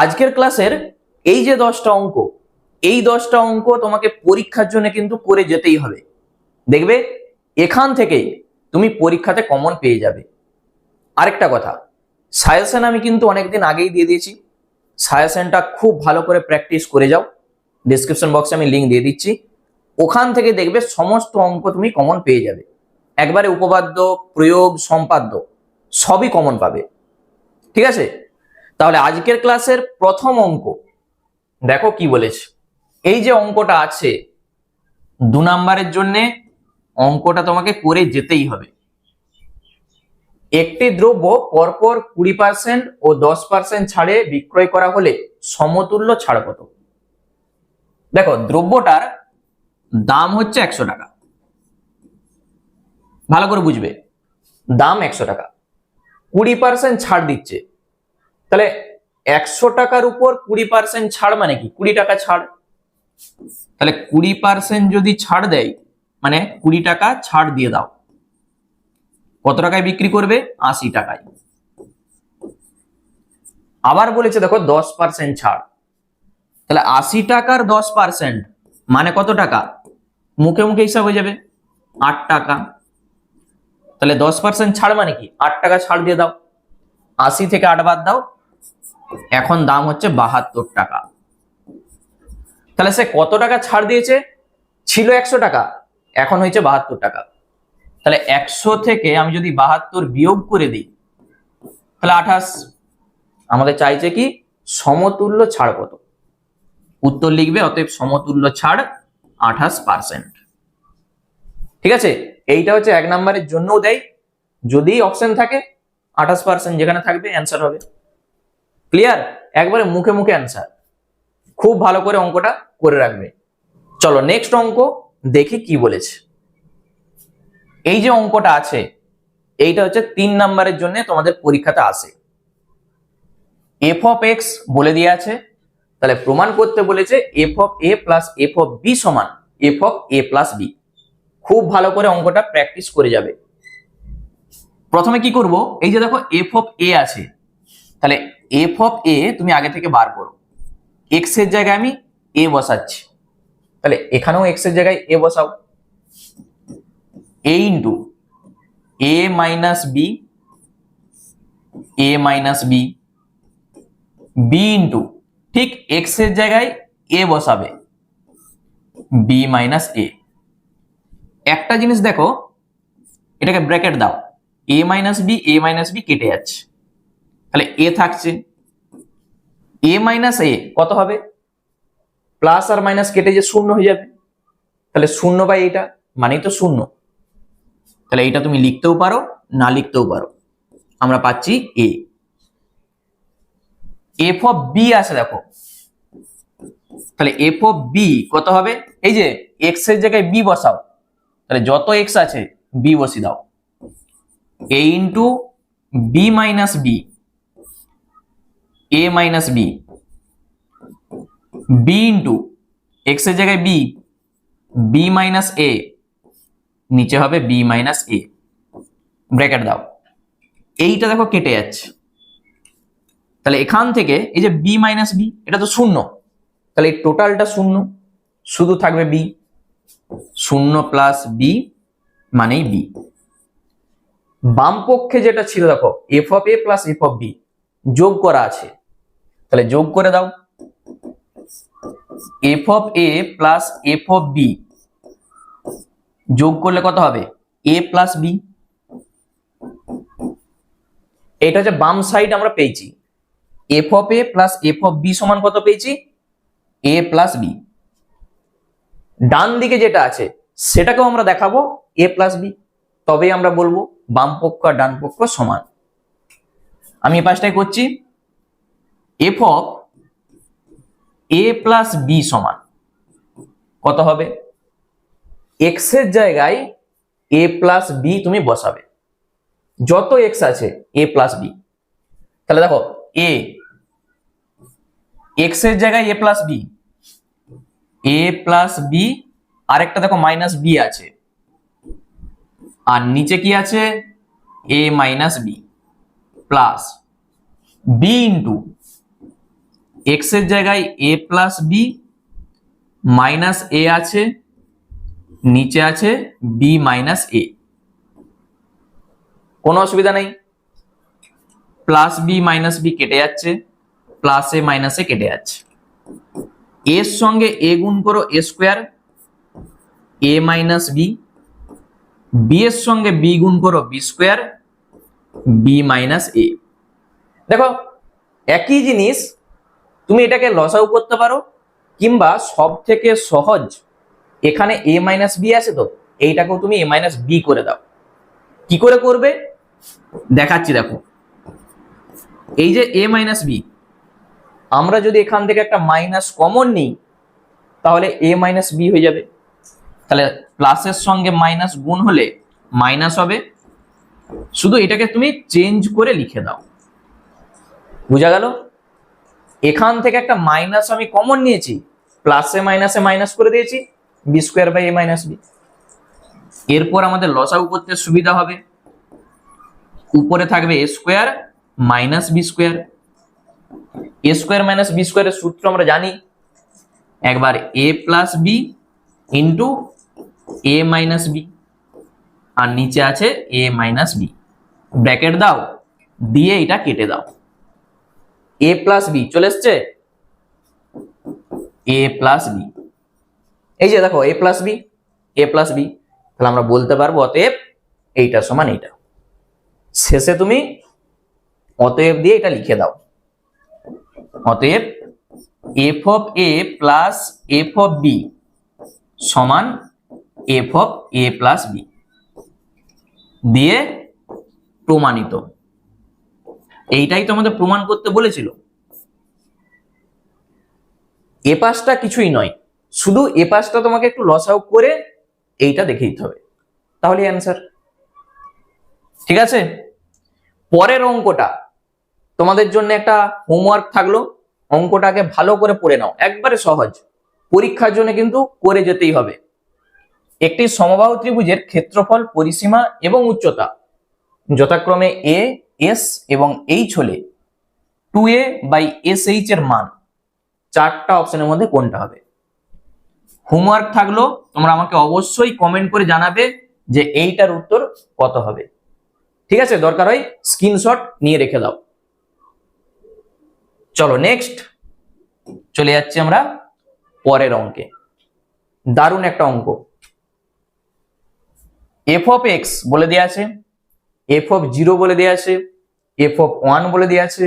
আজকের ক্লাসের এই যে 10টা অঙ্ক, এই 10টা অঙ্ক তোমাকে পরীক্ষার জন্য কিন্তু করে যেতেই হবে। দেখবে এখান থেকেই তুমি পরীক্ষাতে কমন পেয়ে যাবে। আরেকটা কথা, সাজেশন আমি কিন্তু অনেকদিন আগেই দিয়ে দিয়েছি। সাজেশনটা খুব ভালো করে প্র্যাকটিস করে যাও। ডেসক্রিপশন বক্সে আমি লিঙ্ক দিয়ে দিচ্ছি, ওখান থেকে দেখবে সমস্ত অঙ্ক তুমি কমন পেয়ে যাবে। একবারে উপপাদ্য, প্রয়োগ, সম্পাদ্য সবই কমন পাবে। ঠিক আছে, তাহলে আজকের ক্লাসের প্রথম অঙ্ক দেখো কি বলেছে। এই যে অঙ্কটা আছে 2 নাম্বারের জন্য, অঙ্কটা তোমাকে করে যেতেই হবে। একটি দ্রব্য পরপর 20% ও 10% ছাড়ে বিক্রয় করা হলে সমতুল্য ছাড় কত? দেখো, দ্রব্যটার দাম হচ্ছে 100 টাকা। ভালো করে বুঝবে, দাম 100 টাকা, 20% ছাড় দিচ্ছে। তাহলে 100 টাকার উপর 20% ছাড় মানে কি? 20 টাকা ছাড়। তাহলে 20% যদি ছাড় দেয় মানে 20 টাকা ছাড় দিয়ে দাও। কত টাকায় বিক্রি করবে? 80 টাকায়। আবার বলেছে দেখো 10% ছাড়। তাহলে 80 টাকার 10% মানে কত টাকা? মুখে মুখে হিসাব হয়ে যাবে, 8 টাকা। তাহলে 10% ছাড় মানে কি? 8 টাকা ছাড় দিয়ে দাও, 80 থেকে 8 বাদ দাও, এখন দাম হচ্ছে 72 টাকা। তাহলে সে কত টাকা ছাড় দিয়েছে? ছিল 100 টাকা, এখন হয়েছে 72 টাকা। তাহলে 100 থেকে আমি যদি 72 বিয়োগ করে দিই তাহলে 28। আমাদের চাইছে কি? সমতুল্য ছাড় কত? উত্তর লিখবে, অতএব সমতুল্য ছাড় 28%। ঠিক আছে, এইটা হচ্ছে 1 নম্বরের জন্যও দেয়, যদি অপশন থাকে 28% যেখানে থাকবে অ্যান্সার হবে। ক্লিয়ার? একবারে মুখে মুখে অ্যান্সার। খুব ভালো করে অঙ্কটা করে রাখবে। চলো নেক্সট অঙ্ক দেখি কি বলেছে। এই যে অঙ্কটা আছে এইটা হচ্ছে 3 নম্বরের জন্য তোমাদের পরীক্ষাতে আসে। এফ অফ এক্স বলে দিয়ে আছে, তাহলে প্রমাণ করতে বলেছে F of A plus F of B সমান F of A plus B. খুব ভালো করে অঙ্কটা প্র্যাকটিস করে যাবে। প্রথমে কি করব, এই যে দেখো এফ অফ এ আছে, তাহলে এফ অফ এ তুমি আগে থেকে বার করো। এক্স এর জায়গায় আমি এ বসাচ্ছি, তাহলে এখানেও এক্স এর জায়গায় এ বসাও। এ into A minus B, A minus B, B into ঠিক এক্স এর জায়গায় এ বসাবে, বি মাইনাস এ। একটা জিনিস দেখো, এটাকে ব্র্যাকেট দাও, এ মাইনাস বি কেটে যাচ্ছে, তাহলে এ থাকছে। এ মাইনাস এ কত হবে? প্লাস আর মাইনাস কেটে যে শূন্য হয়ে যাবে, তাহলে শূন্য বাই এটা মানেই তো শূন্য। তাহলে এটা তুমি লিখতেও পারো, না লিখতেও পারো। আমরা পাচ্ছি এ। এফ অফ বি আছে দেখো, তাহলে এফ অফ বি কত হবে? এই যে এক্স এর জায়গায় বি বসাও, তাহলে যত এক্স আছে বি বসিয়ে দাও। A into B minus B, A minus B, B into X এর জায়গায় বি, বি মাইনাস এ, নিচে হবে বি মাইনাস এ। ব্র্যাকেট দাও, এইটা দেখো কেটে যাচ্ছে, তাহলে এখান থেকে এই যে বি মাইনাস বি এটা তো শূন্য, তাহলে এই টোটালটা শূন্য, শুধু থাকবে বি। শূন্য প্লাস বি মানেই বি। বাম পক্ষে যেটা ছিল দেখো F of A plus F of B যোগ করা আছে, তাহলে যোগ করে দাও। F of A plus F of B যোগ করলে কত হবে? A plus B. এটা হচ্ছে বাম সাইড আমরা পেয়েছি। F of A plus F of B সমান কত পেয়েছি? এ প্লাস বি। ডান দিকে যেটা আছে সেটাকেও আমরা দেখাবো এ প্লাস বি, তবেই আমরা বলবো বাম পক্ষ আর ডান পক্ষ সমান। আমি এই পাশটাই করছি, F of A plus B সমান কত হবে? এক্স এর জায়গায় এ প্লাস বি তুমি বসাবে, যত এক্স আছে এ প্লাস বি। তাহলে দেখো এ এক্স এর জায়গায় A plus B, A plus B, আরেকটা দেখো মাইনাস বি আছে, আর নিচে কি আছে? A minus B plus B into X এর জায়গায় A plus B minus A আছে, নিচে আছে বি মাইনাস এ, কোনো অসুবিধা নেই। প্লাস বি মাইনাস বি কেটে যাচ্ছে, প্লাস এ মাইনাস এ কেটে যাচ্ছে। এর সঙ্গে এ গুণ করো এ স্কোয়ার, এ মাইনাস বি, বি এর সঙ্গে বি গুণ করো বি স্কোয়ার, বি মাইনাস এ। দেখো একই জিনিস তুমি এটাকে লসাগু করতে পারো, কিংবা সব থেকে সহজ এখানে এ মাইনাস বি আছে তো এইটাকেও তুমি এ মাইনাস বি করে দাও। কি করে করবে দেখাচ্ছি, দেখো এই যে এ মাইনাস বি, আমরা যদি এখান থেকে একটা মাইনাস কমন নিই তাহলে এ মাইনাস বি হয়ে যাবে। তাহলে প্লাসের সঙ্গে মাইনাস গুণ হলে মাইনাস হবে, শুধু এটাকে তুমি চেঞ্জ করে লিখে দাও। বুঝা গেল? এখান থেকে একটা মাইনাস আমি কমন নিয়েছি, প্লাসে মাইনাসে মাইনাস করে দিয়েছি, B square by A minus B. এরপর আমাদের লসাগু করতে সুবিধা হবে, উপরে থাকবে A square minus B square. A square minus B স্কোয়ারের সূত্র আমরা জানি, একবার A plus B into A minus B, আর নিচে আছে এ মাইনাস বি। ব্র্যাকেট দাও, দিয়ে এটা কেটে দাও। এ প্লাস বি চলে এসছে, এ প্লাস বি, এই যে দেখো এ plus B, A plus B. তাহলে আমরা বলতে পারবো অতএব এইটা সমান এইটা। শেষে তুমি অতএব দিয়ে এটা লিখে দাও, অতএব F of A plus F of B সমান F of A plus B, দিয়ে প্রমাণিত। এইটাই তো আমাদের প্রমাণ করতে বলেছিল। এ পাশটা কিছুই নয়, শুধু এ পাশটা তোমাকে একটু লসাগু করে এইটা দেখে দিতে হবে, তাহলে অ্যান্সার। ঠিক আছে, পরের অঙ্কটা তোমাদের জন্য একটা হোমওয়ার্ক থাকলো, অঙ্কটাকে ভালো করে পড়ে নাও, একবারে সহজ, পরীক্ষার জন্য কিন্তু করে যেতেই হবে। একটি সমবাহু ত্রিভুজের ক্ষেত্রফল, পরিসীমা এবং উচ্চতা যথাক্রমে এ, এস এবং এইচ হলে 2a বাই এস এইচ এর মান চারটা অপশনের মধ্যে কোনটা হবে? হোমওয়ার্ক থাকলো, তোমরা আমাকে অবশ্যই কমেন্ট করে জানাবে যে এইটার উত্তর কত হবে। ঠিক আছে, দরকার হয় স্ক্রিনশট নিয়ে রেখে দাও। চলো নেক্সট চলে যাচ্ছি আমরা পরের অঙ্কে। দারুণ একটা অঙ্ক। এফ অফ এক্স বলে দেওয়া আছে, এফ অফ 0 বলে দেওয়া আছে, এফ অফ 1 বলে দেওয়া আছে,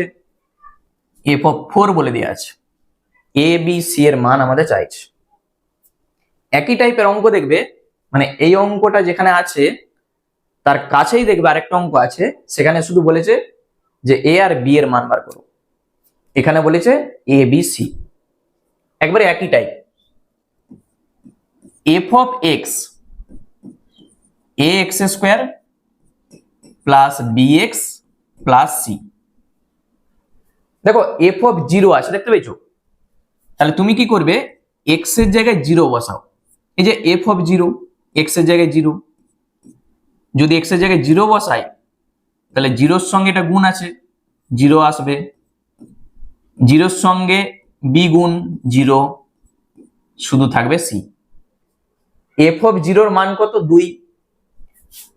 এফ অফ 4 বলে দেওয়া আছে। এ বি সি এর মান আমাদের চাইছে। একই টাইপের অঙ্ক দেখবে, মানে এই অঙ্কটা যেখানে আছে তার কাছেই দেখবে আরেকটা অঙ্ক আছে, সেখানে শুধু বলেছে যে এ আর বি এর মান বার করো, এখানে বলেছে এ বি সি। একবারে একই type. F of X A X square plus B X plus C. দেখো এফ অফ 0 আছে, দেখতে পেয়েছো? তাহলে তুমি কি করবে, এক্স এর জায়গায় 0 বসাও। এই যে এফ অফ 0, এক্স এর জায়গায় 0, যদি এক্স এর জায়গায় 0 বসাই তাহলে 0 সঙ্গে এটা গুণ আছে, 0 আসবে, 0 সঙ্গে বি গুণ 0, শুধু থাকবে সি। এফ অফ 0 মান কত? 2।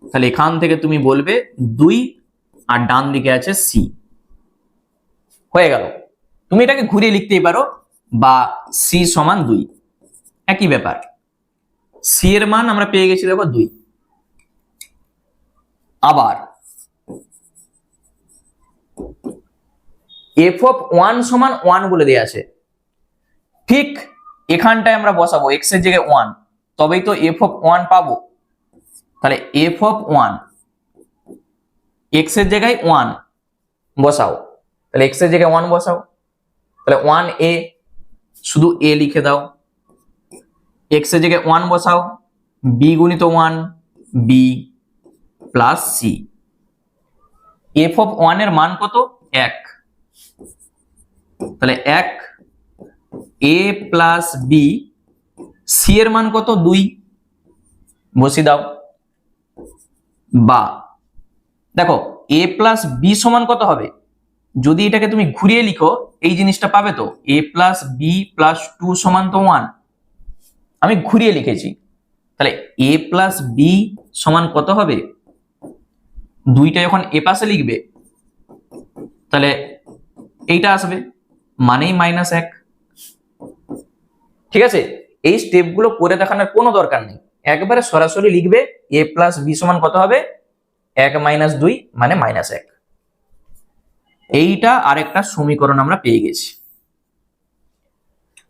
তাহলে এখান থেকে তুমি বলবে 2 আর ডান দিকে আছে সি। হয়ে গেল। তুমি এটাকে ঘুরিয়ে লিখতেই পারো, বা সি সমান 2, একই ব্যাপার। সি এর মান আমরা পেয়ে গেছি দেখো 2। আবার এফ অফ 1 সমান 1 বলে দেওয়া আছে, ঠিক এখানটায় আমরা বসাবো এক্স এর জায়গায় 1, তবেই তো এফ অফ 1 পাবো। তাহলে এফ অফ 1 এক্স এর জায়গায় 1 বসাও, তাহলে এক্স এর জায়গায় 1 বসাও, তাহলে 1a, শুধু a লিখে দাও। এক্স এর জায়গায় 1 বসাও, b গুণিত 1 b plus c। F of 1 এর মান কত? 1, তাহলে 1 a প্লাস b, c এর মান কত? 2, বসিয়ে দাও। বা দেখো a প্লাস b সমান কত হবে? যদি এটাকে তুমি ঘুরিয়ে লিখো এই জিনিসটা পাবে তো, a প্লাস বি প্লাস 2 সমান তো 1। আমি ঘুরিয়ে লিখেছি, তাহলে a প্লাস বি সমান কত হবে? 2টা যখন এ পাশে লিখবে তাহলে এইটা আসবে, মানেই -1। ঠিক আছে, এই স্টেপগুলো করে দেখানোর কোনো দরকার নেই, একবারে সরাসরি লিখবে a প্লাস বি সমান কত হবে? 1 - 2 মানে -1। এইটা আরেকটা সমীকরণ আমরা পেয়ে গেছি।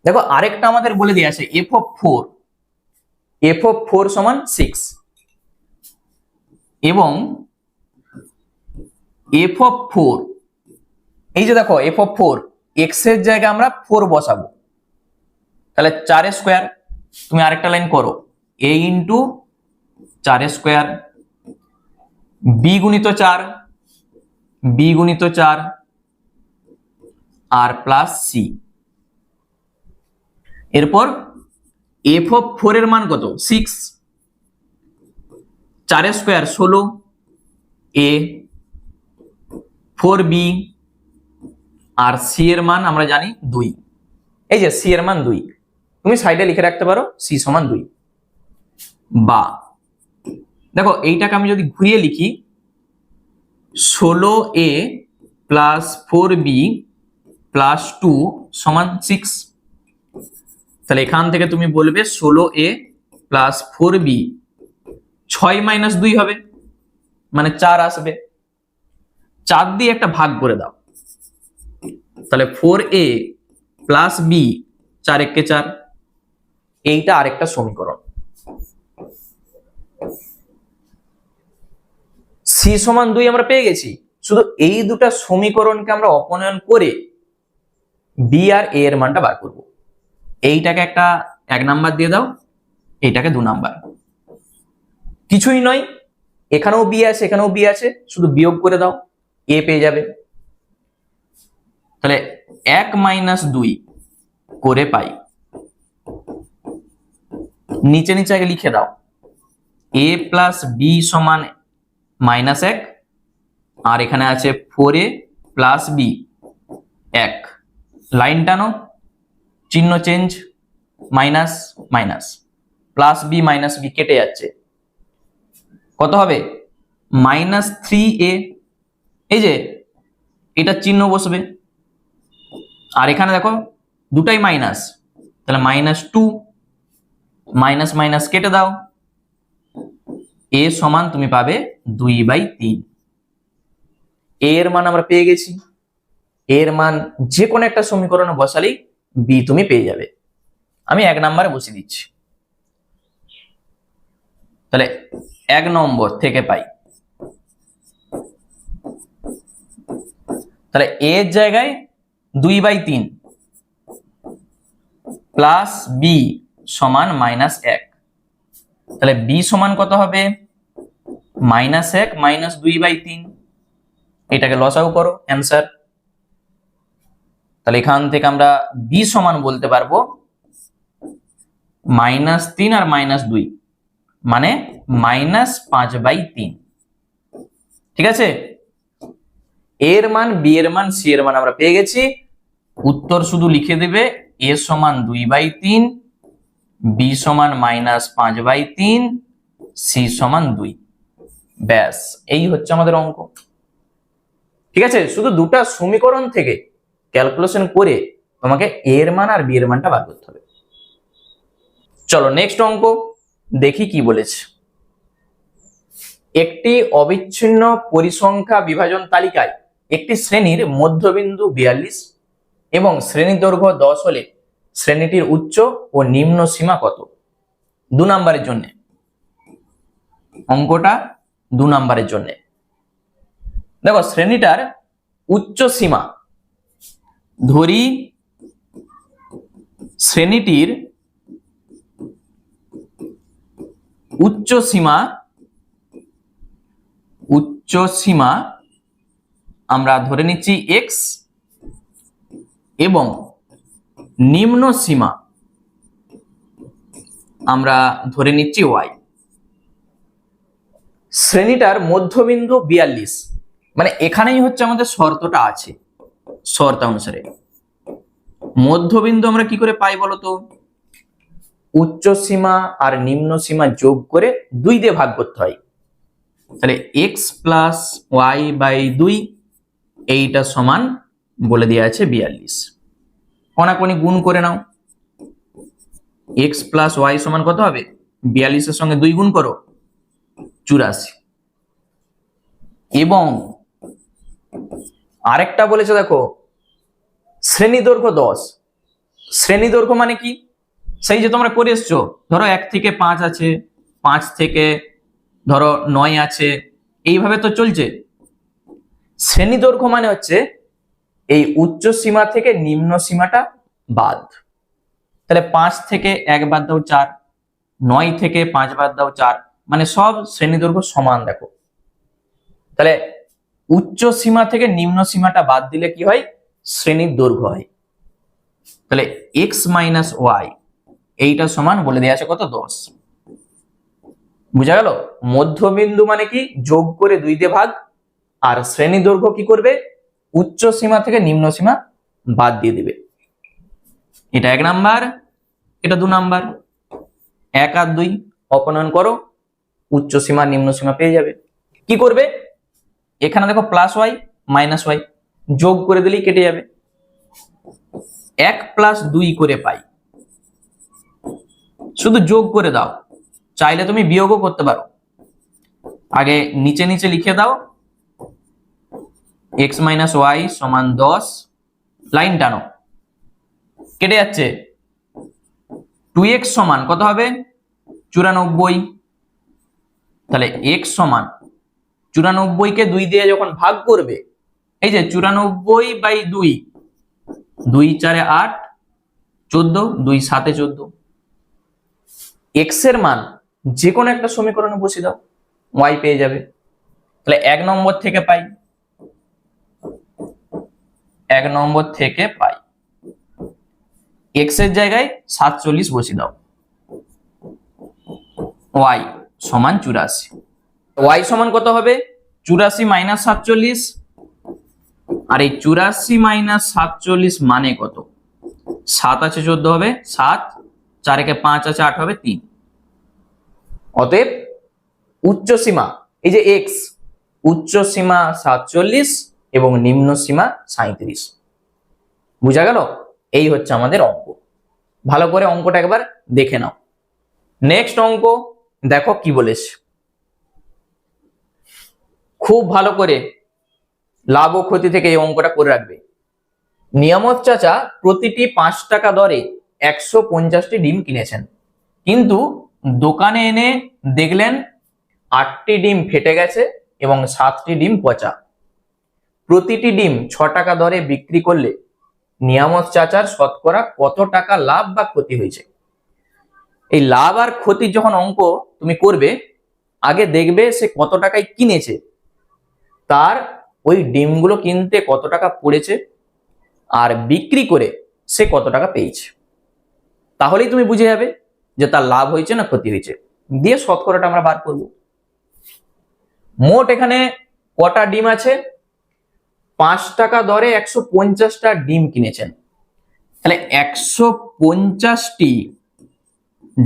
দেখো আরেকটা আমাদের বলে দিয়ে আছে f(4) সমান 6 এবং f(4) এই যে দেখো f(4) x এর জায়গায় আমরা 4 বসাবো, তাহলে 4² তুমি আরেকটা লাইন করো, a ইন্টু 4² b গুণিত 4 b গুণিত 4 আর প্লাস সি। এরপর f(4) এর মান কত? 6, 4² 16, a 4b আর সি এর মান আমরা জানি 2। এই যে সি এর মান 2, তুমি সাইডে লিখে রাখতে পারো সি সমান 2। বা দেখো এইটাকে আমি যদি ঘুরিয়ে লিখি 16a প্লাস 4b প্লাস 2 সমান 6, তাহলে এখান থেকে তুমি বলবে 16a প্লাস 4b 6 - 2 হবে, মানে 4 আসবে। 4 দিয়ে একটা ভাগ করে দাও, তাহলে 4a প্লাস b 4 × 4। এইটা আরেকটা সমীকরণ। সি সমান 2 আমরা পেয়ে গেছি, শুধু এই দুটা সমীকরণকে আমরা অপনয়ন করে বি আর এ এর মানটা বার করব। এইটাকে একটা 1 নাম্বার দিয়ে দাও, এইটাকে 2 নাম্বার। কিছুই নয়, এখানেও বি আছে এখানেও বি আছে, শুধু বিয়োগ করে দাও, এ পেয়ে যাবে। তাহলে 1 - 2 করে পাই, নিচে নিচে আগে লিখে দাও, a প্লাস বি সমান -1 আর এখানে আছে 4a প্লাস বি 1। লাইন টানো, চিহ্ন change, minus minus, plus B minus B কেটে যাচ্ছে, কত হবে? -3a। এই যে এটা চিহ্ন বসবে, আর এখানে দেখো দুটাই মাইনাস, তাহলে -2, মাইনাস মাইনাস কেটে দাও, a সমান তুমি পাবে 2/3। a এর মান আমরা পেয়ে গেছি, a এর মান যে কোনো একটা সমীকরণে বসালেই b তুমি পেয়ে যাবে। আমি 1 নম্বরে বসিয়ে দিচ্ছি, তাহলে 1 নম্বর থেকে পাই, তাহলে a এর জায়গায় 2/3 প্লাস b সমান -1, তাহলে b সমান কত হবে? -1 - 2/3। এটাকে লসাগু করো, অ্যান্সার। তাহলে এখান থেকে আমরা b সমান বলতে পারবো -3 আর -2 মানে -5/3। ঠিক আছে, এর মান, বি এর মান, সি এর মান আমরা পেয়ে গেছি। উত্তর শুধু লিখে দেবে a সমান 2/3, b সমান -5/3, সি সমান 2। ব্যাস, এই হচ্ছে আমাদের অঙ্ক। ঠিক আছে, শুধু দুটা সমীকরণ থেকে ক্যালকুলেশন করে তোমাকে a এর মান আর b এর মানটা বার করতে হবে। চলো নেক্সট অঙ্ক দেখি কি বলেছে। একটি অবিচ্ছিন্ন পরিসংখ্যা বিভাজন তালিকায় একটি শ্রেণীর মধ্যবিন্দু 42 এবং শ্রেণীর দৈর্ঘ্য 10 হলে শ্রেণীটির উচ্চ ও নিম্ন সীমা কত? 2 নম্বরের জন্য অঙ্কটা, 2 নম্বরের জন্য। দেখো শ্রেণীটার উচ্চ সীমা, ধরি শ্রেণীটির উচ্চ সীমা আমরা ধরে নিচ্ছি x এবং নিম্ন সীমা আমরা ধরে নিচ্ছি y। শ্রেণীটার মধ্যবিন্দু 42, মানে এখানেই হচ্ছে আমাদের শর্তটা আছে। শর্তা অনুসারে। মধ্যবিন্দু আমরা কি করে পাই বলতো? উচ্চ সীমা আর নিম্ন সীমা যোগ করে 2 দিয়ে ভাগ করতে হয়। তাহলে x প্লাস ওয়াই বাই 2 এইটা সমান বলে দেওয়া আছে 42। কোনাকুনি গুণ করে নাও। x প্লাস ওয়াই সমান কত হবে? 42 এর সঙ্গে 2 গুণ করো, 84। এবং আরেকটা বলেছে দেখো, শ্রেণী দৈর্ঘ্য 10। শ্রেণী দৈর্ঘ্য মানে কি? সেই যে তোমরা করে এসছো, ধরো 1 থেকে 5 আছে, 5 থেকে ধরো 9 আছে, এইভাবে তো চলছে। শ্রেণী দৈর্ঘ্য মানে হচ্ছে এই উচ্চ সীমা থেকে নিম্ন সীমাটা বাদ। তাহলে 5 থেকে 1 বাদ দাও 4, 9 থেকে 5 বাদ দাও 4, মানে সব শ্রেণী দৈর্ঘ্য সমান। দেখো তাহলে উচ্চ সীমা থেকে নিম্ন সীমাটা বাদ দিলে কি হয়? শ্রেণীর দৈর্ঘ্য হয়। তাহলে x মাইনাস ওয়াই এইটা সমান বলে দেওয়া আছে কত? 10। বুঝা গেল? মধ্যবিন্দু মানে কি? যোগ করে 2 দিয়ে ভাগ। আর শ্রেণী দৈর্ঘ্য কি করবে? উচ্চ সীমা থেকে নিম্ন সীমা বাদ দিয়ে দিবে। এটা 1 নাম্বার, এটা 2 নাম্বার। 1 আর 2 অপনয়ন করো, উচ্চ সীমা নিম্ন সীমা পেয়ে যাবে। কি করবে? এখানে দেখো প্লাস ওয়াই মাইনাস ওয়াই, যোগ করে দিলেই কেটে যাবে। 1 প্লাস 2 করে পাই, শুধু যোগ করে দাও। চাইলে তুমি বিয়োগও করতে পারো। আগে নিচে নিচে লিখে দাও, x মাইনাস ওয়াই সমান 10, লাইন টানো, কেটে যাচ্ছে। 2x সমান কত হবে? 94। তাহলে x সমান 94 কে 2 দিয়ে যখন ভাগ করবে, এই যে 94 বাই 2, 2 4 8, 14, 2 7 14। x এর মান যে কোনো একটা সমীকরণে বসিয়ে দাও, y পেয়ে যাবে। তাহলে 1 নম্বর থেকে পাই, 1 নম্বর থেকে পাই x এর জায়গায় 47 বসিয়ে দাও, y সমান 84। y সমান কত হবে? 84 মাইনাস 47। আর এই 84 মাইনাস 47 মানে কত? 7 আছে 14 হবে 7, 4 একে 5 আছে 8 হবে 3। অতএব উচ্চ সীমা এই যে x, উচ্চ সীমা 47 এবং নিম্ন সীমা 37। বুঝা গেল? এই হচ্ছে আমাদের অঙ্ক। ভালো করে অঙ্কটা একবার দেখে নাও। নেক্সট অঙ্ক দেখো কি বলেছে, খুব ভালো করে লাভ ও ক্ষতি থেকে এই অঙ্কটা করে রাখবে। নিয়ামত চাচা প্রতিটি 5 টাকা দরে 150টি ডিম কিনেছেন, কিন্তু দোকানে এনে দেখলেন 8টি ডিম ফেটে গেছে এবং 7টি ডিম পচা। প্রতিটি ডিম 6 টাকা দরে বিক্রি করলে নিয়ামত চাচার শতকরা কত টাকা লাভ বা ক্ষতি হয়েছে? এই লাভ আর ক্ষতির যখন অঙ্ক তুমি করবে, আগে দেখবে সে কত টাকায় কিনেছে, তার ওই ডিমগুলো কিনতে কত টাকা পড়েছে, আর বিক্রি করে সে কত টাকা পেয়েছে। তাহলেই তুমি বুঝে যাবে যে তার লাভ হয়েছে না ক্ষতি হয়েছে। দিয়ে শতকরাটা আমরা বার করব। মোট এখানে কটা ডিম আছে? 5 টাকা দরে 150টা ডিম কিনেছেন। তাহলে 150টি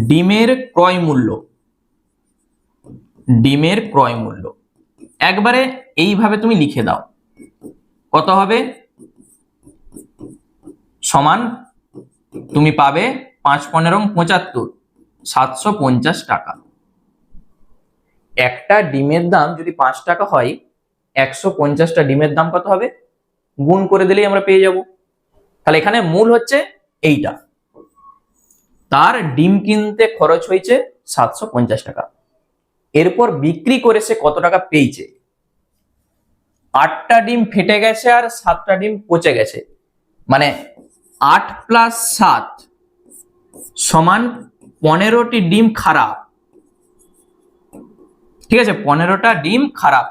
ডিমের ক্রয় মূল্য, ডিমের ক্রয় মূল্য একবারে এইভাবে তুমি লিখে দাও। কত হবে? সমান তুমি পাবে 5 15 75, 750 টাকা। একটা ডিমের দাম যদি 5 টাকা হয়, 150টা ডিমের দাম কত হবে? গুণ করে দিলেই আমরা পেয়ে যাব। তাহলে এখানে মূল হচ্ছে এইটা, তার ডিম কিনতে খরচ হয়েছে 750 টাকা। এরপর বিক্রি করে সে কত টাকা পেয়েছে? 8টা ডিম ফেটে গেছে আর 7টা ডিম পচে গেছে, মানে 8 প্লাস 7 সমান 15টি ডিম খারাপ। ঠিক আছে, 15টা ডিম খারাপ,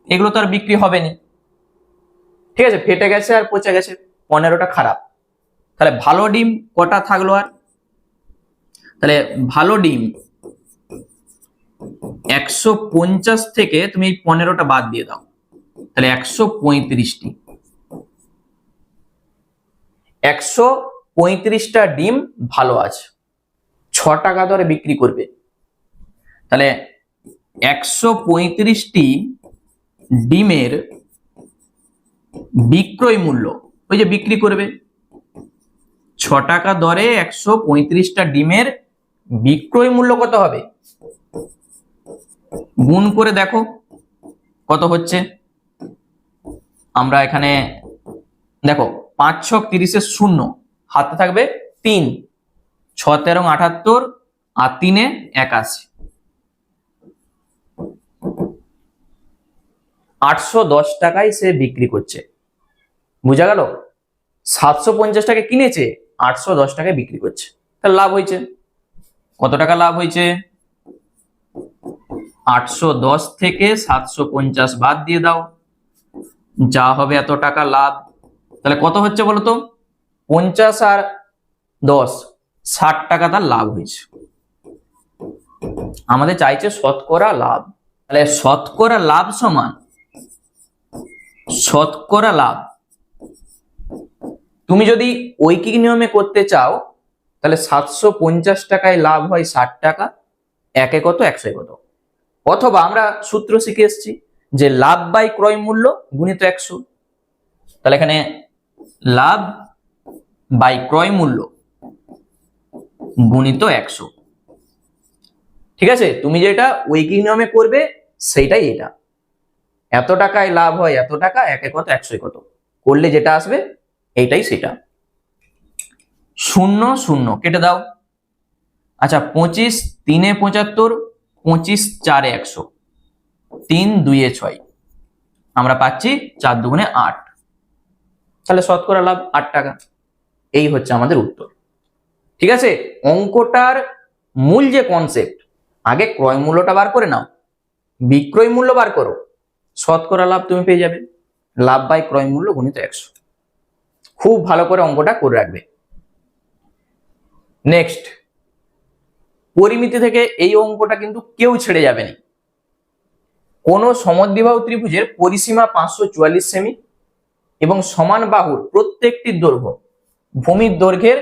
এগুলো তো আর বিক্রি হবে না। ঠিক আছে, ফেটে গেছে আর পচে গেছে, 15টা খারাপ। তাহলে ভালো ডিম কটা থাকলো? আর তাহলে ভালো ডিম 150 থেকে তুমি 15টা বাদ দিয়ে দাও, তাহলে 135টি। 135টা ডিম ভালো আছে, 6 টাকা দরে বিক্রি করবে। তাহলে 135টি ডিমের বিক্রয় মূল্য, ওই যে বিক্রি করবে 6 টাকা দরে 135টা ডিমের বিক্রয় মূল্য কত হবে, গুণ করে দেখো কত হচ্ছে। আমরা এখানে দেখো 5 ছক 30 শূন্য, হাতে থাকবে 3, 6 13 78 আর 3 81, 810 টাকায় সে বিক্রি করছে। বুঝা গেল? 750 টাকা কিনেছে, 810 টাকায় বিক্রি করছে, তাহলে লাভ হয়েছে কত টাকা? লাভ হয়েছে 810 থেকে 750 বাদ দিয়ে দাও, যা হবে এত টাকা লাভ। তাহলে কত হচ্ছে বলতো? 50 আর 10, 60 টাকা তার লাভ হয়েছে। আমাদের চাইছে শতকরা লাভ। তাহলে শতকরা লাভ সমান শতকরা লাভ। তুমি যদি ঐকিক নিয়মে করতে চাও তাহলে 750 টাকায় লাভ হয় 60 টাকা, একে কত 100 কত। অথবা আমরা সূত্র শিখে এসেছি যে লাভ বাই ক্রয় মূল্য গুণিত 100। তাহলে এখানে লাভ বাই ক্রয় মূল্য গুণিত 100। ঠিক আছে? তুমি যেটা ঐকিক নিয়মে করবে সেইটাই এটা। এত টাকায় লাভ হয় এত টাকা, একে কত 100 কত করলে যেটা আসবে এইটাই সেটা। 0 0 কেটে দাও। আচ্ছা 25 3 75, 25 4 100, 3 2 6, আমরা পাচ্ছি 4 2 8। তাহলে শতকরা লাভ 8 টাকা। এই হচ্ছে আমাদের উত্তর। ঠিক আছে? অঙ্কটার মূল যে কনসেপ্ট, আগে ক্রয় মূল্যটা বার করে নাও, বিক্রয় মূল্য বার করো, শতকরা লাভ তুমি পেয়ে যাবে। লাভ বাই ক্রয় মূল্য গুণিত 100। খুব ভালো করে অঙ্কটা করে রাখবে। নেক্সট, পরিমিতি থেকে এই অঙ্কটা কিন্তু কেউ ছেড়ে যাবে না। কোন সমদ্বিবাহু ত্রিভুজের পরিসীমা 544 সেমি এবং সমান বাহুর প্রত্যেকটির দৈর্ঘ্য ভূমির দৈর্ঘ্যের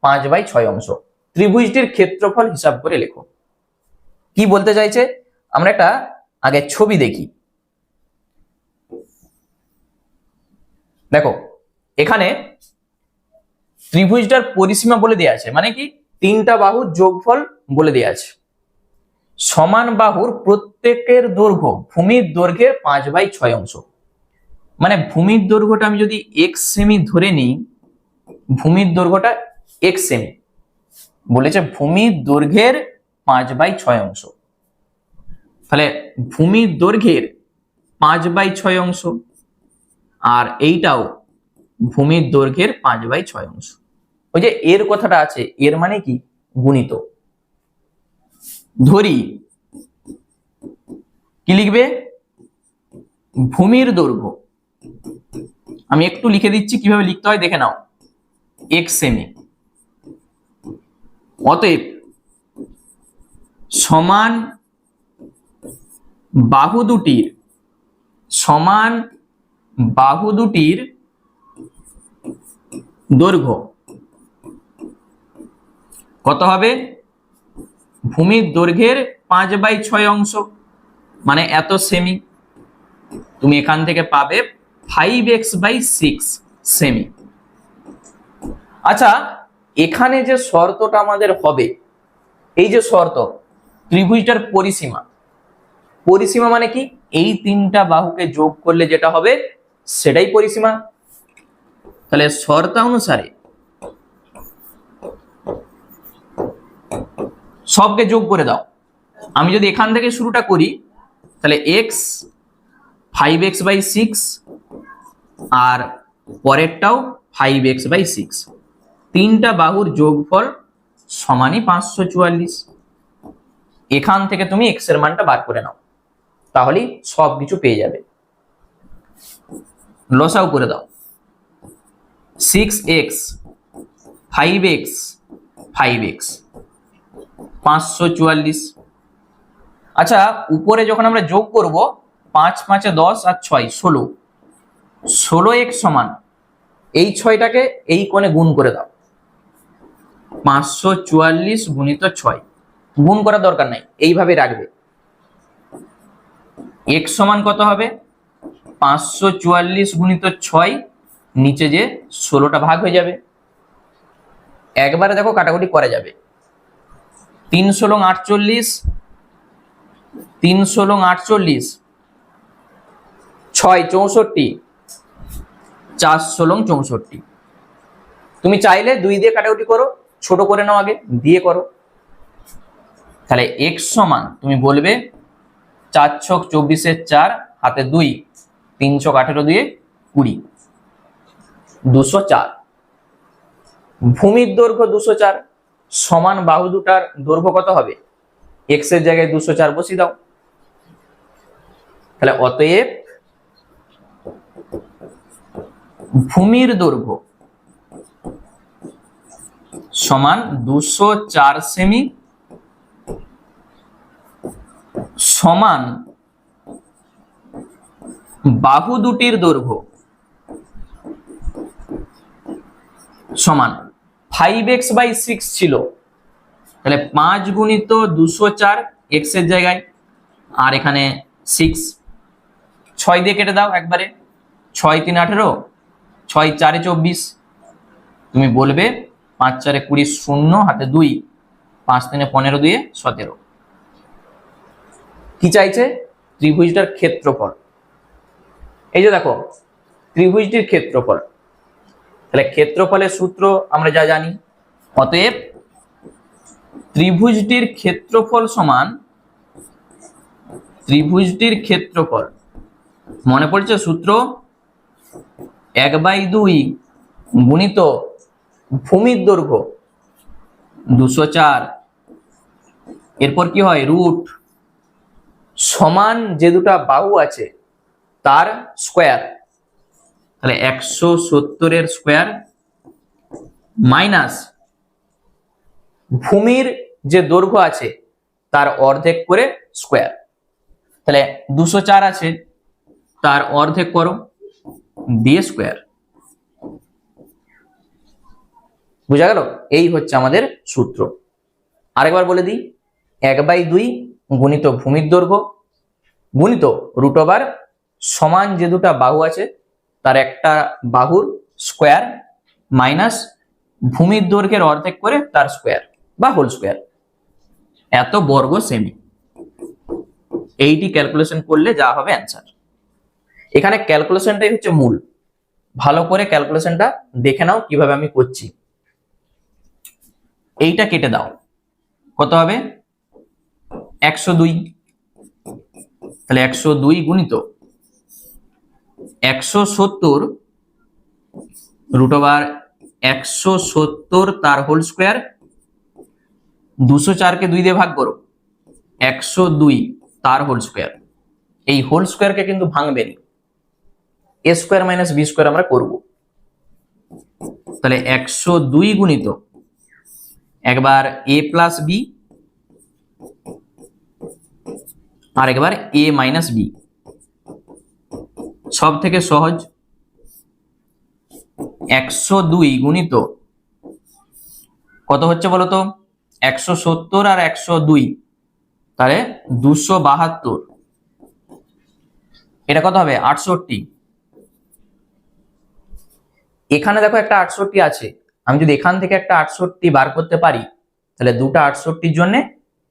5/6 অংশ। ত্রিভুজটির ক্ষেত্রফল হিসাব করে লেখো। কি বলতে চাইছে? আমরা একটা আগে ছবি দেখি। দেখো এখানে ত্রিভুজটার পরিসীমা বলে দেওয়া আছে, মানে কি 3টা বাহুর যোগফল বলে দেওয়া আছে। সমান বাহুর প্রত্যেকের দৈর্ঘ্য ভূমির দৈর্ঘ্যের 5/6 অংশ। মানে ভূমির দৈর্ঘ্যটা আমি যদি x সেমি ধরে নিই, ভূমির দৈর্ঘ্যটা x সেমি বলেছে, ভূমির দৈর্ঘ্যের 5/6 অংশ। তাহলে ভূমির দৈর্ঘ্যের 5/6 অংশ, আর এইটাও ভূমির দৈর্ঘ্যের 5/6 অংশ। ওই যে এর কথাটা আছে, এর মানে কি গুণিত। ধরি কি লিখবে? ভূমির দৈর্ঘ্য, আমি একটু লিখে দিচ্ছি কিভাবে লিখতে হয় দেখে নাও, x সেমি। অতএব সমান বাহু দুটির দৈর্ঘ্য কত হবে? ভূমির দৈর্ঘ্যের 5/6 অংশ, মানে এত সেমি। তুমি এখান থেকে পাবে 5x/6 সেমি। আচ্ছা এখানে যে শর্তটা আমাদের হবে, এই যে শর্ত ত্রিভুজটার পরিসীমা, পরিসীমা মানে কি এই 3টা বাহুকে যোগ করলে যেটা হবে সেটাই পরিসীমা। তাহলে শর্তানুসারে সবকে যোগ করে দাও। আমি যদি এখান থেকে শুরুটা করি তাহলে x 5x/6 আর পরেরটাও 5x/6, 3টা বাহুর যোগফল সমানই 544। এখান থেকে তুমি x এর মানটা বার করে নাও, তাহলেই সবকিছু পেয়ে যাবে। লসাও করে দাও। 6x 5x 5x 544। আচ্ছা উপরে যখন আমরা যোগ করব 5 5 10 আর 6 16, 16x সমান এই 6টাকে এই কোণে গুণ করে দাও, 544 গুণিত 6, গুণ করার দরকার নাই, এইভাবে রাখবে। x সমান কত হবে, 544 গুণিত 6, নিচে যে 16টা ভাগ হয়ে যাবে। একবারে দেখো কাটাকুটি করা যাবে, 3 × 48, 3 × 48, 6 64, 4 × 64। তুমি চাইলে 2 দিয়ে কাটাকুটি করো, ছোট করে নাও, আগে দিয়ে করো। তাহলে x সমান তুমি বলবে 4 × 24 4 হাতে 2, 3 × 18 দিয়ে 20, 204। ভূমির দৈর্ঘ্য 204 সমান বাহু দুটার দৈর্ঘ্য কত হবে, x এর জায়গায় 204 বসিয়ে দাও। তাহলে অতএব ভূমির দৈর্ঘ্য সমান 204 সেমি সমান বাহু দুটির দৈর্ঘ্য সমান 5x/6 ছিল, তাহলে 5 গুণিত 204 x এর জায়গায়, আর এখানে 6, 6 দিয়ে কেটে দাও একবারে, 6 × 3 = 18, 6 × 4 = 24। তুমি বলবে 5 × 4 = 20, 0 হাতে 2, 5 × 3 = 15, 2 = 17। কি চাইছে, ত্রিভুজটার ক্ষেত্রফল। এই যে দেখো ত্রিভুজটির ক্ষেত্রফল, তাহলে ক্ষেত্রফলের সূত্র আমরা যা জানি, অতএব ত্রিভুজটির ক্ষেত্রফল সমান, ত্রিভুজটির ক্ষেত্রফল মনে পড়ছে সূত্র, 1/2 গুণিত ভূমির দৈর্ঘ্য 204, এরপর কি হয় রুট সমান যে দুটা বাহু আছে তার স্কোয়ার, তাহলে 170 এর স্কোয়ার মাইনাস ভূমির যে দৈর্ঘ্য আছে তার অর্ধেক করে স্কোয়ার, তাহলে 204 আছে তার অর্ধেক করো দিয়ে স্কোয়ার। বুঝা গেল? এই হচ্ছে আমাদের সূত্র। আরেকবার বলে দিই, 1/2 গুণিত ভূমির দৈর্ঘ্য গুণিত √, সমান যে দুটা বাহু আছে তার একটা বাহুর স্কোয়ার মাইনাস ভূমির দৈর্ঘ্যের অর্ধেক করে তার স্কোয়ার বা হোল স্কোয়ার, এত বর্গ সেমি। এইটি ক্যালকুলেশন করলে যা হবে অ্যান্সার। এখানে ক্যালকুলেশনটাই হচ্ছে মূল, ভালো করে ক্যালকুলেশনটা দেখে নাও কিভাবে আমি করছি। এইটা কেটে দাও, কত হবে 102, তাহলে 102 গুণিত 170 √170 তার হোল স্কোয়ার, 204 কে 2 দিয়ে ভাগ করো, 102 তার হোল স্কোয়ার। এই হোল স্কোয়ারকে কিন্তু ভাঙবে না, a² - b² আমরা করব। তাহলে 102 গুণিত একবার a + b আর একবার a - b, সব থেকে সহজ 102 গুণিত কত হচ্ছে বলতো, 170 আর 102, তাহলে 272, এটা কত হবে 68। এখানে দেখো একটা 68 আছে, আমি যদি এখান থেকে একটা 68 বার করতে পারি তাহলে দুটো 68-র জন্য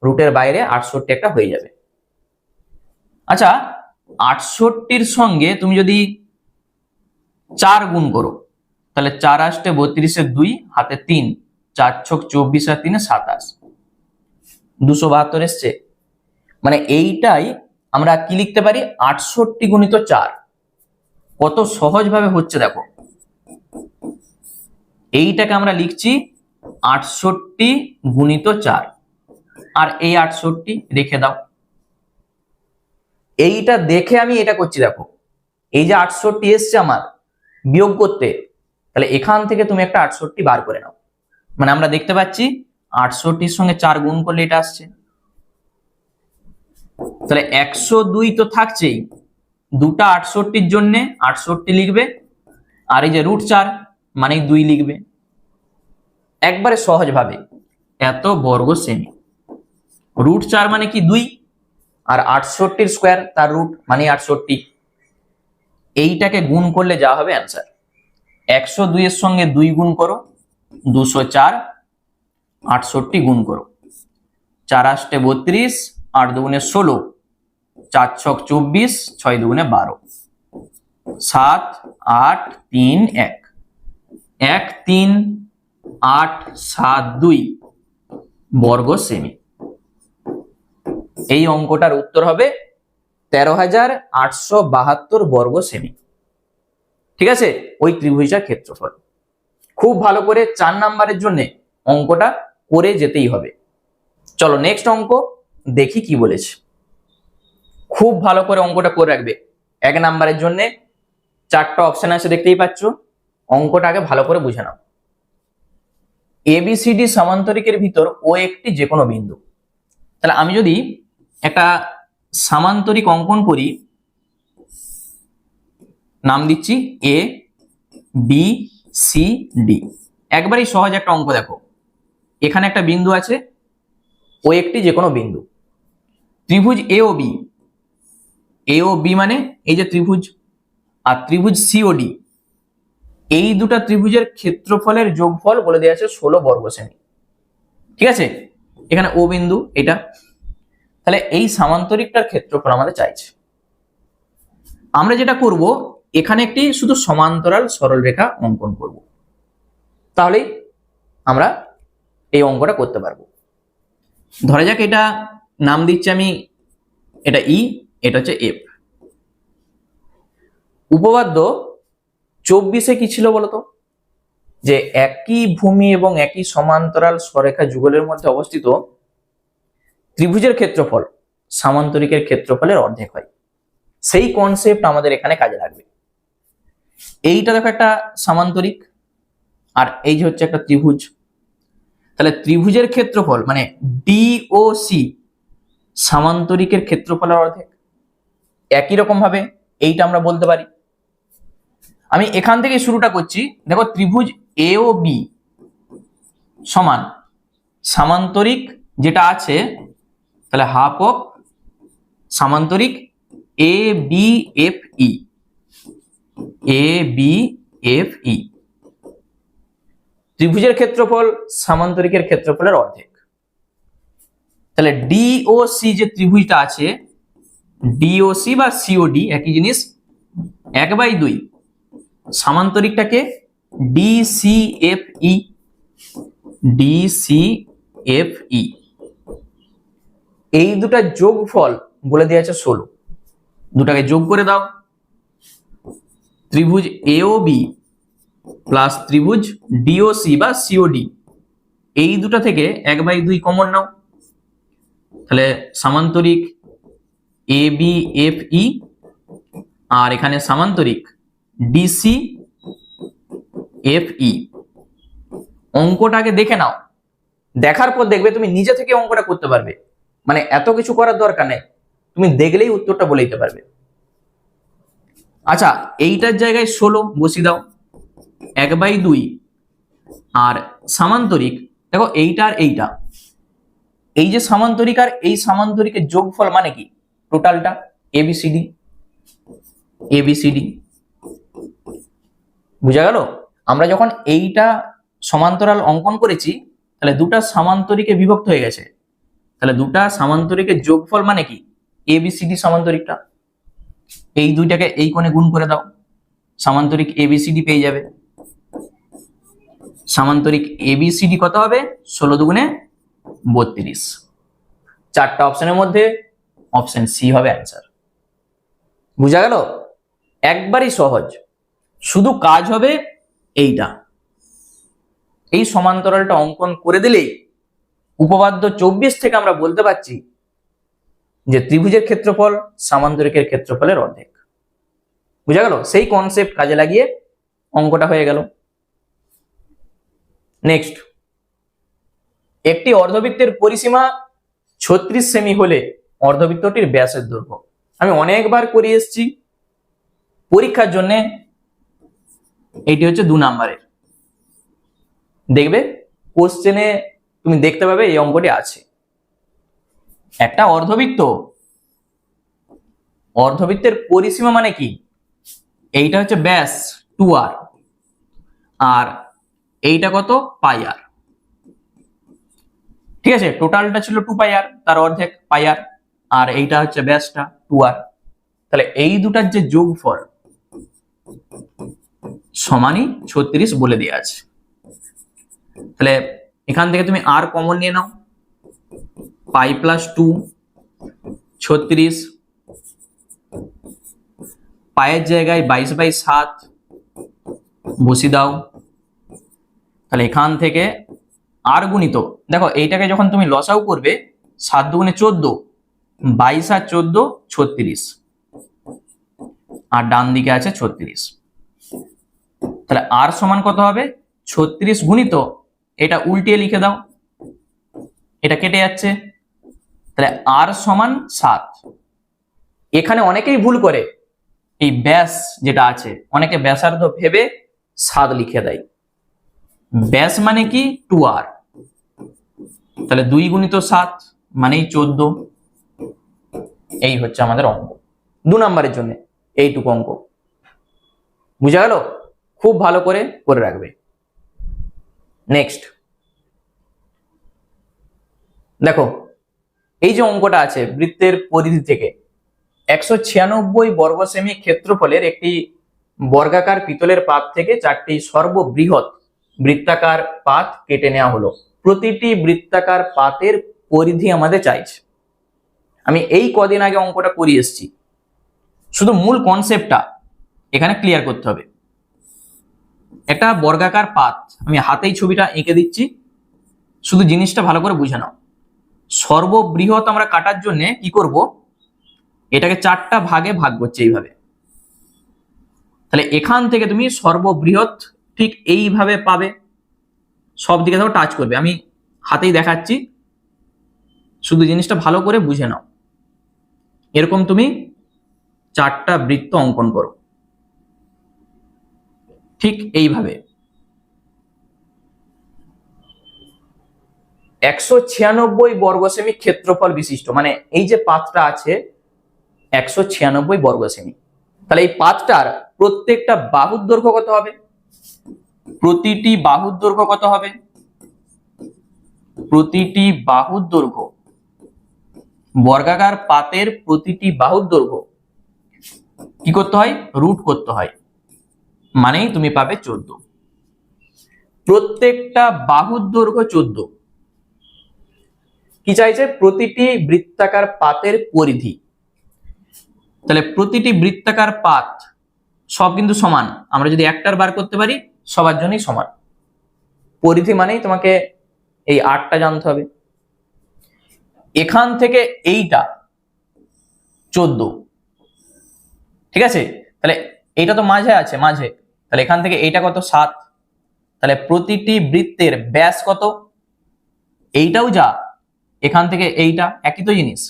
রুটের বাইরে 68 একটা হয়ে যাবে। আচ্ছা 68-র সঙ্গে তুমি যদি 4 গুণ করো তাহলে 4 × 8 = 32, 2 হাতে 3, 4 × 6 = 24 আর 3 = 27, 272 এসছে। মানে এইটাই আমরা কি লিখতে পারি, 68 গুণিত 4। কত সহজ ভাবে হচ্ছে দেখো, এইটাকে আমরা লিখছি 68 গুণিত 4, আর এই 68 রেখে দাও। এইটা দেখে আমি এটা করছি, দেখো এই যে 68 এসছে আমার বিয়োগ করতে, তাহলে এখান থেকে তুমি একটা 68 বার করে নাও। মানে আমরা দেখতে পাচ্ছি 68-র সঙ্গে 4 গুণ করলে এটা আসছে, তাহলে 102 তো থাকছেই, দুটা 68-র জন্য 68 লিখবে, আর এই যে √4 মানে 2 লিখবে, একবারে সহজ ভাবে এত বর্গ সেমি। √4 মানে কি 2, আর 68 স্কোয়ার তার রুট মানে 68। এইটাকে গুণ করলে যা হবে অ্যান্সার। 102 এর সঙ্গে 2 গুণ করো 204, 68 গুণ করো 4 8 32, 8 2 16, 4 6 24, 6 2 12, 7 8 3 1, 1 3 8 7 2 বর্গ সেমি। এই অঙ্কটার উত্তর হবে 13,872 বর্গ সেমি। ঠিক আছে, ওই ত্রিভুজটার ক্ষেত্রফল। খুব ভালো করে 4 নাম্বারের জন্য অঙ্কটা করে যেতেই হবে। চলো নেক্সট অঙ্ক দেখি কি বলেছে। খুব ভালো করে অঙ্কটা করে রাখবে। 1 নাম্বারের জন্য 4টা অপশন আছে দেখতেই পাচ্ছ, অঙ্কটা আগে ভালো করে বুঝে নাও। ABCD সামান্তরিকের ভিতর ও একটি যে কোনো বিন্দু। তাহলে আমি যদি একটা সামান্তরিক অঙ্কন করি, নাম দিচ্ছি A B C D। একবারই সহজ একটা অঙ্ক দেখো, এখানে একটা বিন্দু আছে, ও একটি যে কোনো বিন্দু। ত্রিভুজ AOB মানে এই যে ত্রিভুজ, আর ত্রিভুজ COD, এই দুটা ত্রিভুজের ক্ষেত্রফলের যোগফল বলে দেওয়া আছে 16 বর্গ সেমি। ঠিক আছে, এখানে ও বিন্দু এটা। তাহলে এই সামান্তরিকটার ক্ষেত্রফল আমাদের চাইছে। আমরা যেটা করব, এখানে একটি শুধু সমান্তরাল সরলরেখা অঙ্কন করব, তাহলেই আমরা এই অঙ্কটা করতে পারবো। ধরা যাক এটা নাম দিচ্ছি আমি, এটা E, এটা হচ্ছে F। উপপাদ্য 24-এ কি ছিল বলতো, যে একই ভূমি এবং একই সমান্তরাল সরেখা যুগলের মধ্যে অবস্থিত ত্রিভুজের ক্ষেত্রফল সামান্তরিকের ক্ষেত্রফলের অর্ধেক হয়। সেই কনসেপ্ট আমাদের এখানে কাজে লাগবে। এইটা দেখো একটা সামান্তরিক, আর এই যে হচ্ছে একটা ত্রিভুজ। তাহলে ত্রিভুজের ক্ষেত্রফল মানে DOC সামান্তরিকের ক্ষেত্রফলের অর্ধেক। একই রকম ভাবে এইটা আমরা বলতে পারি। আমি এখান থেকে শুরুটা করছি। দেখো ত্রিভুজ AOB সমান সামান্তরিক যেটা আছে, তাহলে হাফ অফ সামান্তরিক ABFE। ত্রিভুজের ক্ষেত্রফল সামান্তরিকের ক্ষেত্রফলের অর্ধেক। তাহলে DOC যে ত্রিভুজটা আছে, DOC বা COD একই জিনিস, 1/2 সামান্তরিকটাকে DCFE। এই দুটা যোগফল বলে দেওয়া আছে 16। দুটাকে যোগ করে দাও, ত্রিভুজ AOB প্লাস ত্রিভুজ DOC বা COD, এই দুটা থেকে 1/2 কমন নাও। তাহলে সামান্তরিক ABFE আর এখানে সামান্তরিক DCFE। অঙ্কটাকে দেখে নাও, দেখার পর দেখবে তুমি নিজে থেকে অঙ্কটা করতে পারবে। মানে এত কিছু করার দরকার নেই, তুমি দেখলেই উত্তরটা বলে দিতে পারবে। আচ্ছা, এইটার জায়গায় 16 বসিয়ে দাও, 1/2। আর সামান্তরিক দেখো এইটা আর এইটা, এই যে সামান্তরিক আর এই সামান্তরিকের যোগফল মানে কি টোটালটা ABCD। বুঝা গেল? আমরা যখন এইটা সমান্তরাল অঙ্কন করেছি, তাহলে দুটা সামান্তরিকে বিভক্ত হয়ে গেছে। তাহলে দুটা সামান্তরিকের যোগফল মানে কি ABCD সামান্তরিকটা। এই দুইটাকে এই কোণে গুণ করে দাও, সামান্তরিক ABCD পেয়ে যাবে। সামান্তরিক ABCD কত হবে? 16 দুগুণে 32। 4টা অপশনের মধ্যে অপশন সি হবে অ্যান্সার। বুঝা গেল? একবারই সহজ, শুধু কাজ হবে এইটা, এই সমান্তরালটা অঙ্কন করে দিলেই উপপাদ্য 24 থেকে আমরা বলতে পারছি যে ত্রিভুজের ক্ষেত্রফল সামান্তরিকের ক্ষেত্রফলের অর্ধেক। বুঝা গেল? সেই কনসেপ্ট কাজে লাগিয়ে অঙ্কটা হয়ে গেল। নেক্সট, একটি অর্ধবৃত্তের পরিসীমা 36 সেমি হলে অর্ধবৃত্তটির ব্যাসের দৈর্ঘ্য। আমি অনেকবার করে এসেছি পরীক্ষার জন্য, এইটি হচ্ছে 2 নাম্বারের। দেখবে কোশ্চেনে তুমি দেখতে পাবে এই অঙ্কটি আছে। একটা অর্ধবৃত্ত, অর্ধবৃত্তের পরিসীমা মানে কি, এইটা হচ্ছে ব্যাস 2r, আর এইটা কত পাই আর। ঠিক আছে, টোটালটা ছিল 2 পাই আর, তার অর্ধেক পাই আর, আর এইটা হচ্ছে ব্যাসটা 2r। তাহলে এই দুটার যে যোগফল সমানই 36 বলে দেওয়া আছে। তাহলে এখান থেকে তুমি আর কমন নিয়ে নাও, পাই প্লাস 2 36, পায়ের জায়গায় 22/7 বসিয়ে দাও। তাহলে এখান থেকে আর গুণিত, দেখো এইটাকে যখন তুমি লসাও করবে 7 দুগুণে 14, 22 আর 14 36, আর ডান দিকে আছে 36। তাহলে আর সমান কত হবে, 36 গুণিত, এটা উল্টিয়ে লিখে দাও, এটা কেটে যাচ্ছে। তাহলে আর সমান 7। এখানে অনেকেই ভুল করে, এই ব্যাস যেটা আছে অনেকে ব্যাসার্ধ ভেবে 7 লিখে দেয়। ব্যাস মানে কি 2r, তাহলে 2 গুণিত 7 মানেই 14। এই হচ্ছে আমাদের অঙ্ক 2 নম্বরের জন্য, এইটুকু অঙ্ক। বুঝা গেল? খুব ভালো করে করে রাখবে। নেক্সট দেখো, এই যে অঙ্কটা আছে, বৃত্তের পরিধি থেকে 196 বর্গ সেমি ক্ষেত্রফলের একটি বর্গাকার পিতলের পাত থেকে 4টি সর্ববৃহৎ বৃত্তাকার পাত কেটে নেওয়া হলো। প্রতিটি বৃত্তাকার পাতের পরিধি আমাদের চাইছে। আমি এই কদিন আগে অঙ্কটা করিয়ে এসেছি, শুধু মূল কনসেপ্টটা এখানে ক্লিয়ার করতে হবে। একটা বর্গাকার পাত, আমি হাতেই ছবিটা এঁকে দিচ্ছি, শুধু জিনিসটা ভালো করে বুঝে নাও। সর্ববৃহৎ আমরা কাটার জন্য কি করব, এটাকে 4টা ভাগে ভাগ করছে এইভাবে। তাহলে এখান থেকে তুমি সর্ববৃহৎ ঠিক এইভাবে পাবে, সব দিকে দেখো টাচ করবে, আমি হাতেই দেখাচ্ছি, শুধু জিনিসটা ভালো করে বুঝে নাও। এরকম তুমি 4টা বৃত্ত অঙ্কন করো ঠিক এইভাবে। 196 বর্গ সেমি ক্ষেত্রফল বিশিষ্ট, মানে এই যে পাতটা আছে 196 বর্গ সেমি। তাহলে এই পাতটার প্রত্যেকটা বাহুর দৈর্ঘ্য কত হবে, প্রতিটি বাহুর দৈর্ঘ্য কত হবে, প্রতিটি বাহুর দৈর্ঘ্য, বর্গাকার পাতের প্রতিটি বাহুর দৈর্ঘ্য কি করতে হয়, রুট করতে হয়, মানেই তুমি পাবে 14। প্রত্যেকটা বাহুর দৈর্ঘ্য 14। কি চাইছে, প্রতিটি বৃত্তাকার পাতের পরিধি। তাহলে প্রতিটি বৃত্তাকার পাত সব কিন্তু সমান, আমরা যদি একটার বার করতে পারি সবার জন্যই সমান। পরিধি মানেই তোমাকে এই 8টা জানতে হবে। এখান থেকে এইটা 14, ঠিক আছে। তাহলে এইটা তো মাঝে আছে, মাঝে, তাহলে এখান থেকে এইটা কত 7। তাহলে প্রতিটি বৃত্তের ব্যাস কত, এইটাও যা, এখান থেকে এইটা একই তো জিনিস,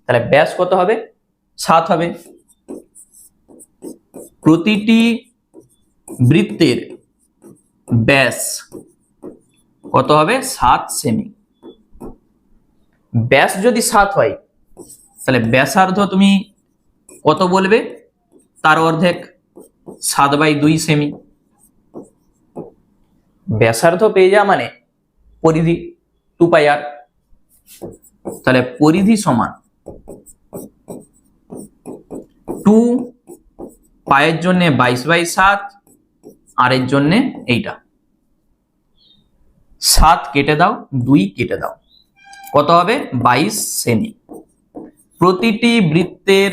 তাহলে ব্যাস কত হবে, 7 হবে। প্রতিটি বৃত্তের ব্যাস কত হবে, 7 সেমি। ব্যাস যদি 7 হয় তাহলে ব্যাসার্ধ তুমি কত বলবে, তার অর্ধেক 7/2 সেমি। ব্যাসার্ধ পেয়ে যাওয়া মানে পরিধি 2 পাই আর। তাহলে পরিধি সমান 2 পায়ের জন্য 22/7, আর এর জন্য এইটা 7 কেটে দাও, 2 কেটে দাও, কত হবে 22 সেমি। প্রতিটি বৃত্তের,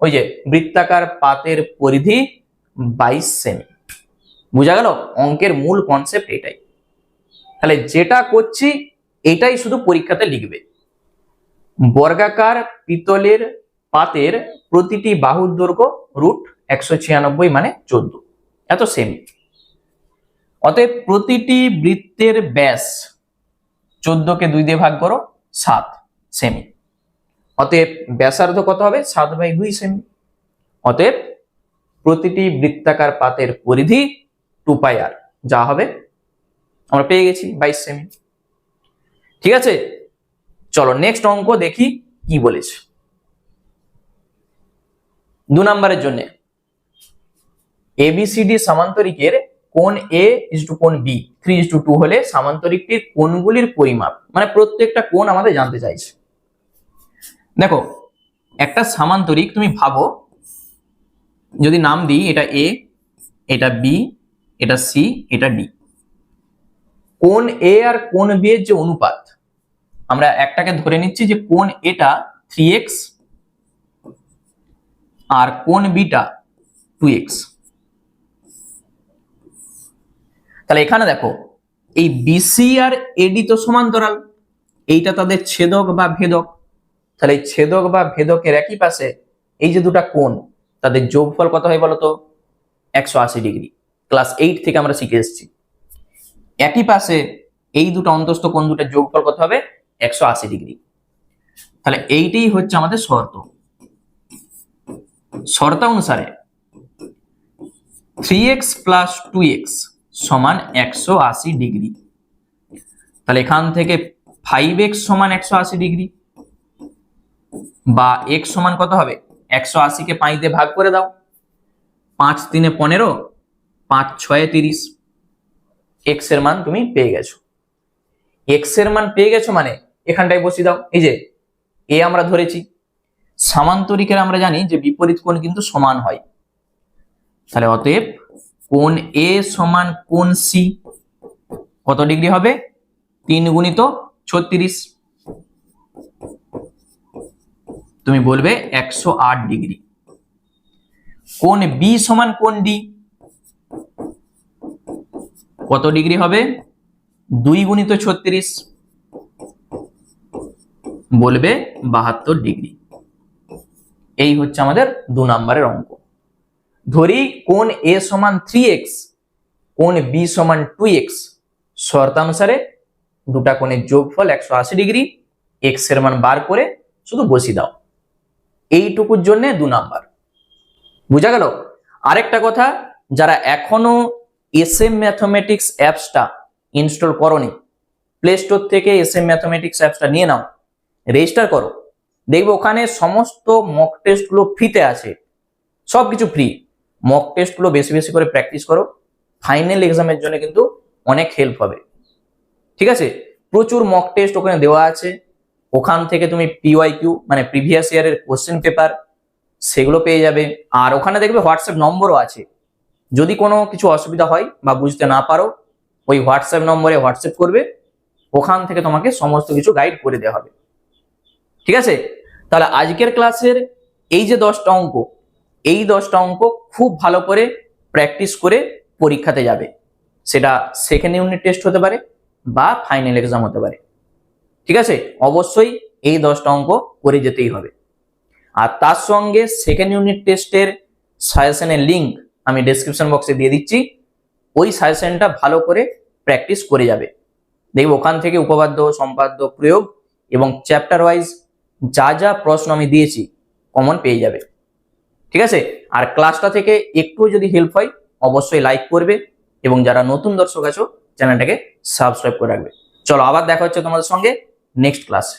ওই যে বৃত্তাকার পাতের পরিধি 22 সেমি। বুঝা গেল? অঙ্কের মূল কনসেপ্ট এটাই। তাহলে যেটা করছি এটাই শুধু পরীক্ষাতে লিখবে। বর্গাকার পিতলের পাতের প্রতিটি বাহুর দৈর্ঘ্য রুট 196 মানে 14, এত সেমি। অতএব প্রতিটি বৃত্তের ব্যাস 14কে 2 দিয়ে ভাগ করো, 7 সেমি। অতএব ব্যাসার্ধ কত হবে, 7/2 সেমি। অতএব প্রতিটি বৃত্তাকার পাতের পরিধি 2 পাই আর, যা হবে আমরা পেয়ে গেছি 22 সেমি। ঠিক আছে, চলো নেক্সট অঙ্ক দেখি কি বলেছে। 2 নম্বরের জন্য ABCD সামান্তরিকের কোণ A is to কোণ B 3:2 হলে সামান্তরিকটির কোণগুলির পরিমাপ, মানে প্রত্যেকটা কোণ আমাদের জানতে চাইছে। দেখো একটা সামান্তরিক তুমি ভাবো, যদি নাম দিই এটা A, এটা B, এটা C, এটা D। কোণ A আর কোণ B এর যে অনুপাত, আমরা একটাকে ধরে নিচ্ছি যে কোণ এটা 3x আর কোণ বিটা 2x। তাহলে এখানে দেখো এই BC আর AD তো সমান্তরাল, এইটা তাদের ছেদক বা ভেদক। তাহলে এই ছেদক বা ভেদকের একই পাশে এই যে দুটা কোণ, তাদের যোগফল কত হয় বলতো? 180 ডিগ্রি। ক্লাস 8 থেকে আমরা শিখে এসেছি। একই পাশে এই দুটো অন্তস্থ কোণ দুটোর যোগফল কত হবে? 180 ডিগ্রি। তাহলে এইটাই হচ্ছে আমাদের শর্ত। শর্তানুসারে 3x plus 2x সমান 180 ডিগ্রি। তাহলে এখান থেকে 5x সমান 180 ডিগ্রি, বা x সমান কত হবে? 180 কে 5 দিয়ে ভাগ করে দাও, 5 3 15, 5 6 30। x এর মান তুমি পেয়ে গেছো। x এর মান পেয়ে গেছো মানে এখানটায় বসিয়ে দাও। এই যে a আমরা ধরেছি, সামান্তরিকের আমরা জানি যে বিপরীত কোণ কিন্তু সমান হয়। তাহলে অতএব কোণ A সমান কোণ C কত ডিগ্রি হবে? 3 গুণিত 36, তুমি বলবে 108 ডিগ্রি। কোণ B সমান কোণ D কত ডিগ্রি হবে? 2 গুণিত 36, বলবে 72 ডিগ্রি। এই হচ্ছে আমাদের 2 নম্বরের অঙ্ক। ধরি কোণ A সমান 3x, কোণ B সমান 2x, শর্তানুসারে দুটা কোণের যোগফল 180 ডিগ্রি, x এর মান বার করে শুধু বসিয়ে দাও। এইটুকুর জন্য 2 নাম্বার। বুঝা গেল? আরেকটা কথা, যারা এখনো SM ম্যাথমেটিক্স অ্যাপসটা ইনস্টল করোনি, প্লে স্টোর থেকে SM ম্যাথমেটিক্স অ্যাপসটা নিয়ে নাও, রেজিস্টার করো। দেখবে ওখানে সমস্ত মক টেস্টগুলো ফ্রিতে আছে, সবকিছু ফ্রি। মক টেস্টগুলো বেশি বেশি করে প্র্যাকটিস করো, ফাইনাল এক্সামের জন্য কিন্তু অনেক হেল্প হবে। ঠিক আছে, প্রচুর মক টেস্ট ওখানে দেওয়া আছে। ওখান থেকে তুমি PYQ মানে প্রিভিয়াস ইয়ারের কোশ্চেন পেপার সেগুলো পেয়ে যাবে। আর ওখানে দেখবে হোয়াটসঅ্যাপ নম্বরও আছে। যদি কোনো কিছু অসুবিধা হয় বা বুঝতে না পারো, ওই হোয়াটসঅ্যাপ নম্বরে হোয়াটসঅ্যাপ করবে, ওখান থেকে তোমাকে সমস্ত কিছু গাইড করে দেওয়া হবে। ঠিক আছে, তাহলে আজকের ক্লাসের এই যে 10টা অঙ্ক, এই 10টা অঙ্ক খুব ভালো করে প্র্যাকটিস করে পরীক্ষাতে যাবে। সেটা সেকেন্ড ইউনিট টেস্ট হতে পারে বা ফাইনাল এক্সাম হতে পারে। ঠিক আছে, অবশ্যই এই 10টা অঙ্ক করে যেতেই হবে। আর তার সঙ্গে সেকেন্ড ইউনিট টেস্টের সাজেশনের লিঙ্ক আমি ডেসক্রিপশন বক্সে দিয়ে দিচ্ছি। ওই সাজেশনটা ভালো করে প্র্যাকটিস করে যাবে। দেখবে ওখান থেকে উপপাদ্য, সম্পাদ্য, প্রয়োগ এবং চ্যাপ্টার ওয়াইজ যা যা প্রশ্ন আমি দিয়েছি কমন পেয়ে যাবে। ঠিক আছে, আর ক্লাসটা থেকে একটু যদি হেল্প হয় অবশ্যই লাইক করবে, এবং যারা নতুন দর্শক আছো চ্যানেলটাকে সাবস্ক্রাইব করে রাখবে। চলো আবার দেখা হচ্ছে তোমাদের সঙ্গে নেক্সট ক্লাসে।